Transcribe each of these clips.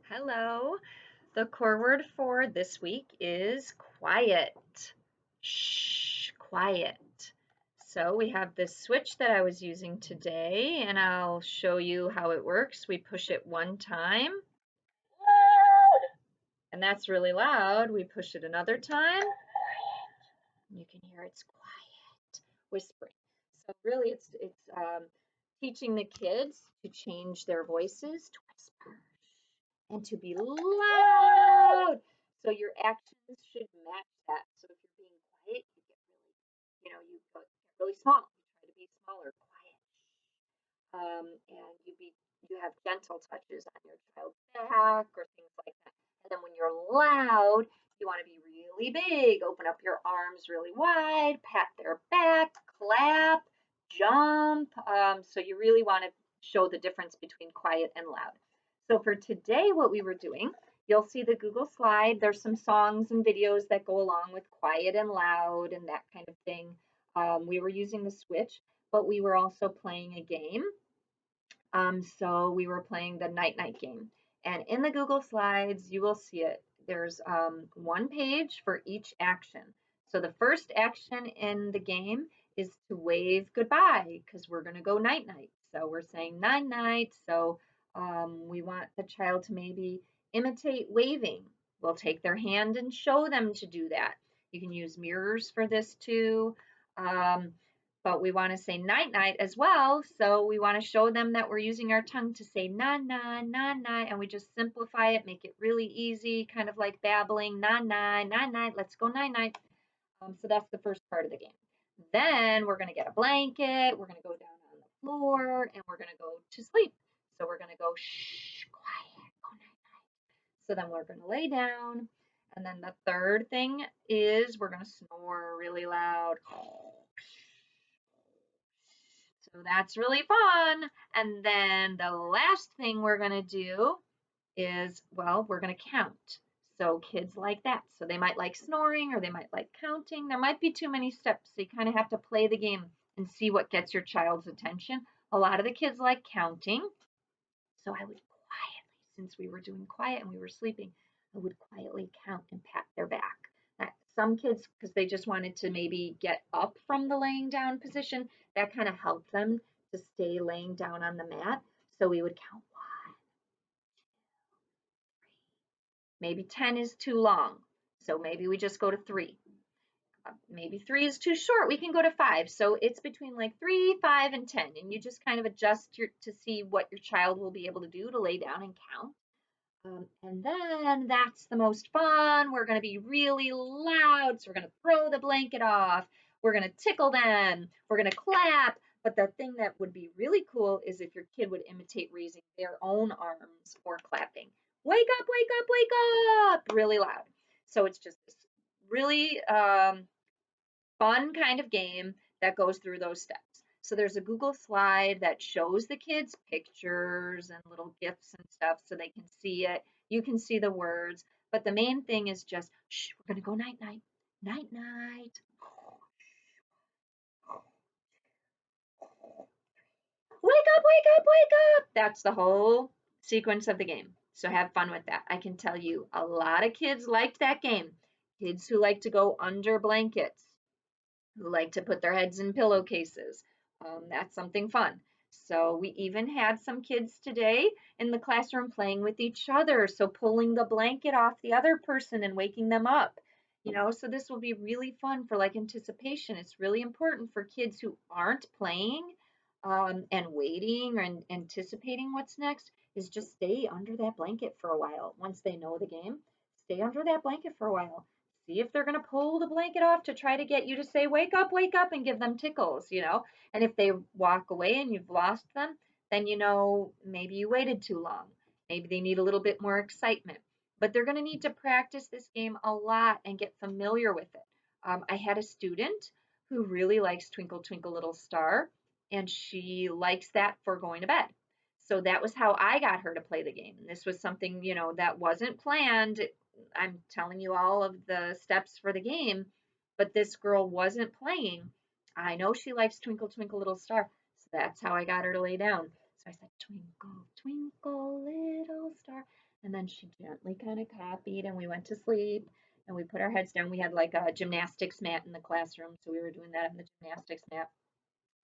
Hello. The core word for this week is quiet. Shh, quiet. So we have this switch that I was using today, and I'll show you how it works. We push it one time, and that's really loud. We push it another time. You can hear it's quiet, whispering. So really, it's teaching the kids to change their voices to whisper and to be loud. So your actions should match that. So if you're being quiet, you get really, you get really small. You try to be smaller, quiet, and you have gentle touches on your child's back or things like that. And then when you're loud, you want to be really big. Open up your arms really wide, pat their back, clap, jump. So you really want to show the difference between quiet and loud. So for today, what we were doing, you'll see the Google slide. There's some songs and videos that go along with quiet and loud and that kind of thing. We were using the Switch, but we were also playing a game. So we were playing the night-night game. And in the Google Slides, you will see it. There's one page for each action. So the first action in the game is to wave goodbye because we're going to go night-night. So we're saying night-night. So we want the child to maybe imitate waving. We'll take their hand and show them to do that. You can use mirrors for this too. But we want to say night night as well. So we want to show them that we're using our tongue to say na na na na, and we just simplify it, make it really easy, kind of like babbling na na na na. Let's go night night. So that's the first part of the game. Then we're going to get a blanket. We're going to go down on the floor, and we're going to go to sleep. So we're going to go shh, quiet, go night night. So then we're going to lay down. And then the third thing is we're going to snore really loud. So that's really fun. And then the last thing we're going to do is, well, we're going to count. So kids like that. So they might like snoring or they might like counting. There might be too many steps. So you kind of have to play the game and see what gets your child's attention. A lot of the kids like counting. So I would quietly, since we were doing quiet and we were sleeping, I would quietly count and pat their back. Some kids, because they just wanted to maybe get up from the laying down position, that kind of helped them to stay laying down on the mat. So we would count one, maybe 10 is too long. So maybe we just go to 3. Maybe 3 is too short. We can go to 5. So it's between like 3, 5, and 10. And you just kind of adjust to see what your child will be able to do to lay down and count. And then that's the most fun. We're going to be really loud. So we're going to throw the blanket off. We're going to tickle them. We're going to clap. But the thing that would be really cool is if your kid would imitate raising their own arms or clapping. Wake up, wake up, wake up, really loud. So it's just this really fun kind of game that goes through those steps. So there's a Google slide that shows the kids pictures and little gifs and stuff so they can see it. You can see the words, but the main thing is just, shh, we're going to go night night, night night. Wake up, wake up, wake up. That's the whole sequence of the game. So have fun with that. I can tell you a lot of kids liked that game. Kids who like to go under blankets, who like to put their heads in pillowcases. That's something fun. So we even had some kids today in the classroom playing with each other. So pulling the blanket off the other person and waking them up. So this will be really fun for like anticipation. It's really important for kids who aren't playing and waiting or anticipating what's next is just stay under that blanket for a while. Once they know the game, stay under that blanket for a while. See if they're going to pull the blanket off to try to get you to say, wake up, and give them tickles. And if they walk away and you've lost them, then maybe you waited too long. Maybe they need a little bit more excitement. But they're going to need to practice this game a lot and get familiar with it. I had a student who really likes Twinkle, Twinkle, Little Star, and she likes that for going to bed. So that was how I got her to play the game. This was something, that wasn't planned. I'm telling you all of the steps for the game, but this girl wasn't playing. I know she likes Twinkle, Twinkle, Little Star. So that's how I got her to lay down. So I said, Twinkle, twinkle, little star. And then she gently kind of copied, and we went to sleep. And we put our heads down. We had like a gymnastics mat in the classroom, so we were doing that on the gymnastics mat,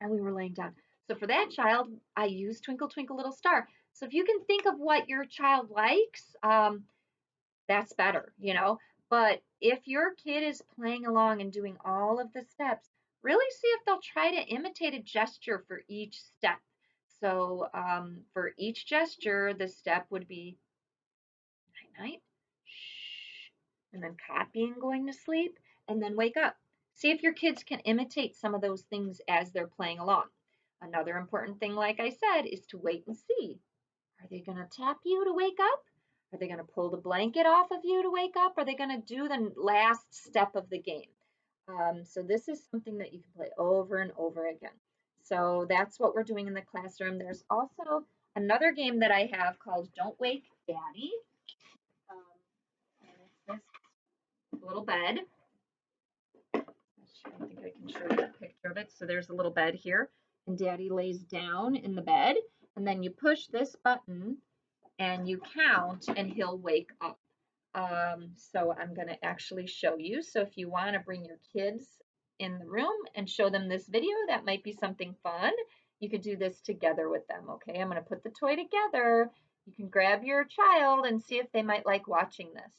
and we were laying down. So for that child, I used Twinkle Twinkle Little Star. So if you can think of what your child likes, that's better, you know. But if your kid is playing along and doing all of the steps, really see if they'll try to imitate a gesture for each step. So for each gesture, the step would be night night, shh, and then copying going to sleep, and then wake up. See if your kids can imitate some of those things as they're playing along. Another important thing, like I said, is to wait and see. Are they going to tap you to wake up? Are they going to pull the blanket off of you to wake up? Are they going to do the last step of the game? So this is something that you can play over and over again. So that's what we're doing in the classroom. There's also another game that I have called Don't Wake Daddy. And it's this little bed. I think I can show you a picture of it. So there's a little bed here, and Daddy lays down in the bed, and then you push this button and you count, and he'll wake up. So I'm going to actually show you. So if you want to bring your kids in the room and show them this video, that might be something fun. You could do this together with them. Okay, I'm going to put the toy together. You can grab your child and see if they might like watching this.